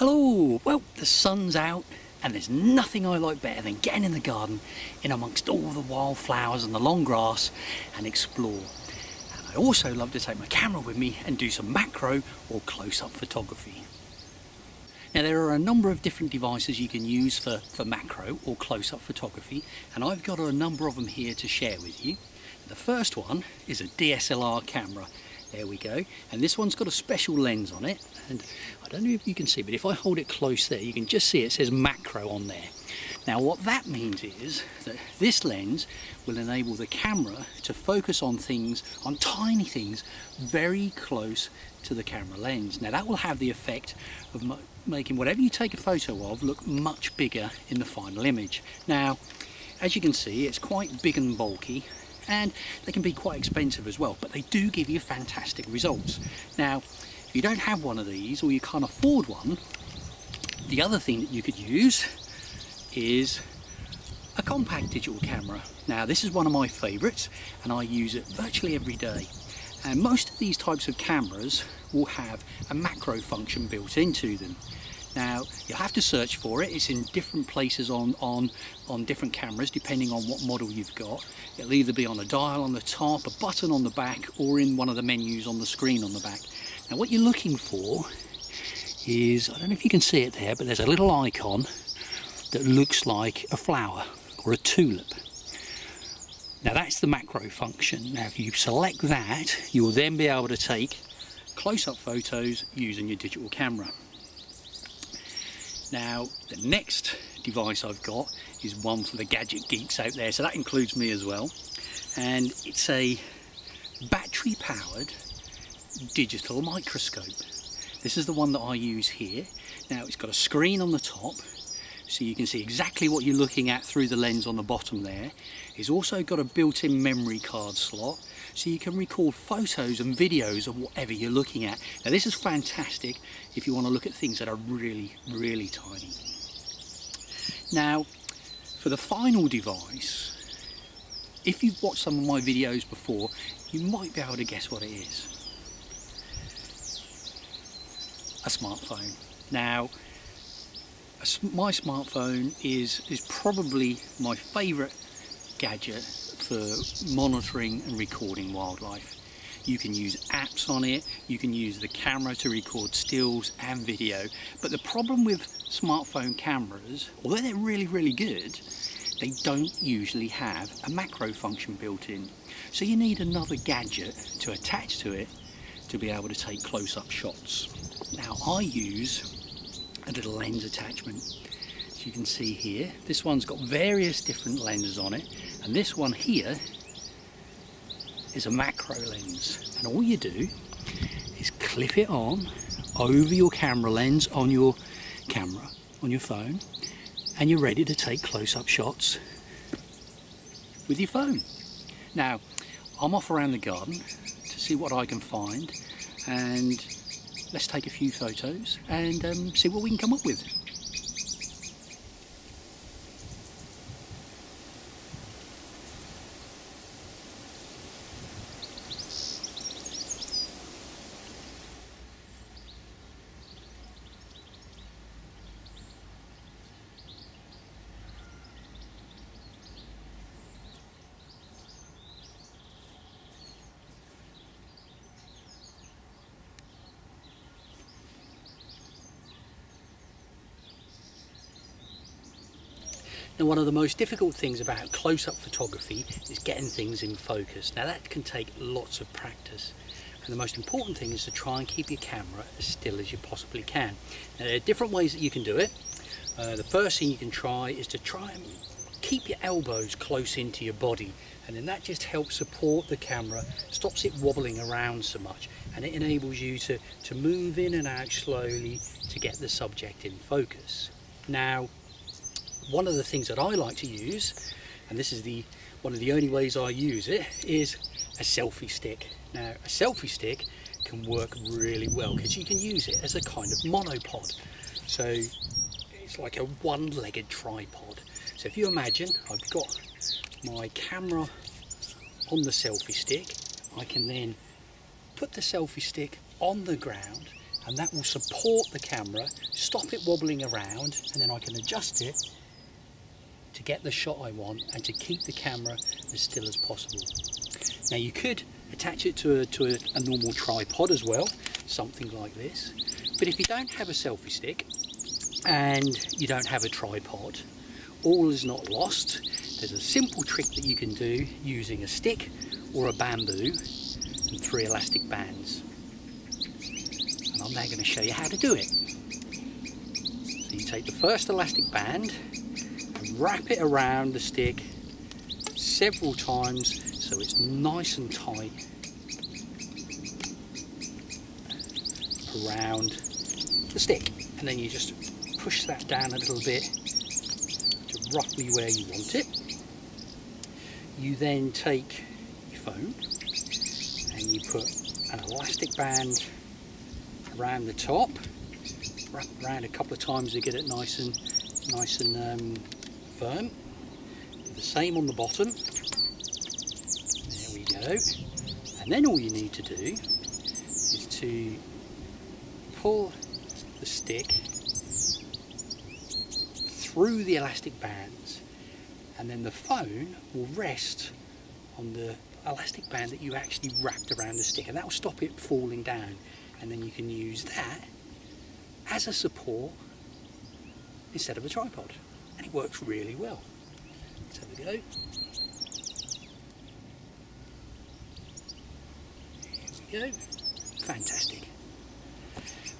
Hello! Well, the sun's out and there's nothing I like better than getting in the garden in amongst all the wildflowers and the long grass and explore. And I also love to take my camera with me and do some macro or close-up photography. Now there are a number of different devices you can use for macro or close-up photography, and I've got a number of them here to share with you. The first one is a DSLR camera. There we go, and this one's got a special lens on it, and I don't know if you can see, but if I hold it close there you can just see it says macro on there. Now what that means is that this lens will enable the camera to focus on things, on tiny things, very close to the camera lens. Now that will have the effect of making whatever you take a photo of look much bigger in the final image. Now as you can see, it's quite big and bulky, and they can be quite expensive as well, but they do give you fantastic results. Now if you don't have one of these or you can't afford one, the other thing that you could use is a compact digital camera. Now this is one of my favorites and I use it virtually every day, and most of these types of cameras will have a macro function built into them. Now you'll have to search for it. It's in different places on different cameras depending on what model you've got. It'll either be on a dial on the top, a button on the back, or in one of the menus on the screen on the back. Now what you're looking for is, I don't know if you can see it there, but there's a little icon that looks like a flower or a tulip. Now that's the macro function. Now if you select that, you will then be able to take close-up photos using your digital camera. Now the next device I've got is one for the gadget geeks out there, so that includes me as well, and it's a battery powered digital microscope. This is the one that I use here. Now it's got a screen on the top so you can see exactly what you're looking at through the lens on the bottom there. It's also got a built-in memory card slot so you can record photos and videos of whatever you're looking at. Now this is fantastic if you want to look at things that are really, really tiny. Now for the final device, if you've watched some of my videos before, you might be able to guess what it is. A smartphone. Now my smartphone is probably my favourite gadget for monitoring and recording wildlife. You can use apps on it, you can use the camera to record stills and video, but the problem with smartphone cameras, although they're really, really good, they don't usually have a macro function built in. So you need another gadget to attach to it to be able to take close-up shots. Now I use a little lens attachment. As you can see here, this one's got various different lenses on it, and this one here is a macro lens, and all you do is clip it on over your camera lens on your camera, on your phone, and you're ready to take close-up shots with your phone. Now I'm off around the garden to see what I can find, and let's take a few photos and see what we can come up with. Now one of the most difficult things about close-up photography is getting things in focus. Now that can take lots of practice, and the most important thing is to try and keep your camera as still as you possibly can. Now there are different ways that you can do it. The first thing you can try is to try and keep your elbows close into your body, and then that just helps support the camera, stops it wobbling around so much, and it enables you to move in and out slowly to get the subject in focus. Now one of the things that I like to use, and this is one of the only ways I use it, is a selfie stick. Now a selfie stick can work really well because you can use it as a kind of monopod. So it's like a one-legged tripod. So if you imagine I've got my camera on the selfie stick, I can then put the selfie stick on the ground and that will support the camera, stop it wobbling around, and then I can adjust it to get the shot I want and to keep the camera as still as possible. Now you could attach it to a normal tripod as well, something like this, but if you don't have a selfie stick and you don't have a tripod, all is not lost. There's a simple trick that you can do using a stick or a bamboo and 3 elastic bands. And I'm now going to show you how to do it. So you take the first elastic band and wrap it around the stick several times so it's nice and tight around the stick, and then you just push that down a little bit to roughly where you want it. You then take your phone and you put an elastic band around the top, wrap around a couple of times to get it nice and firm. Do the same on the bottom. There we go. And then all you need to do is to pull the stick through the elastic bands, and then the phone will rest on the elastic band that you actually wrapped around the stick, and that will stop it falling down, and then you can use that as a support instead of a tripod, and it works really well. Let's have a go. Here we go. Fantastic.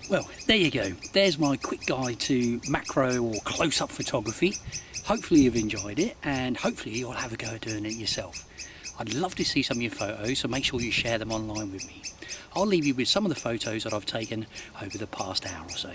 Well, there you go. There's my quick guide to macro or close-up photography. Hopefully you've enjoyed it, and hopefully you'll have a go at doing it yourself. I'd love to see some of your photos, so make sure you share them online with me. I'll leave you with some of the photos that I've taken over the past hour or so.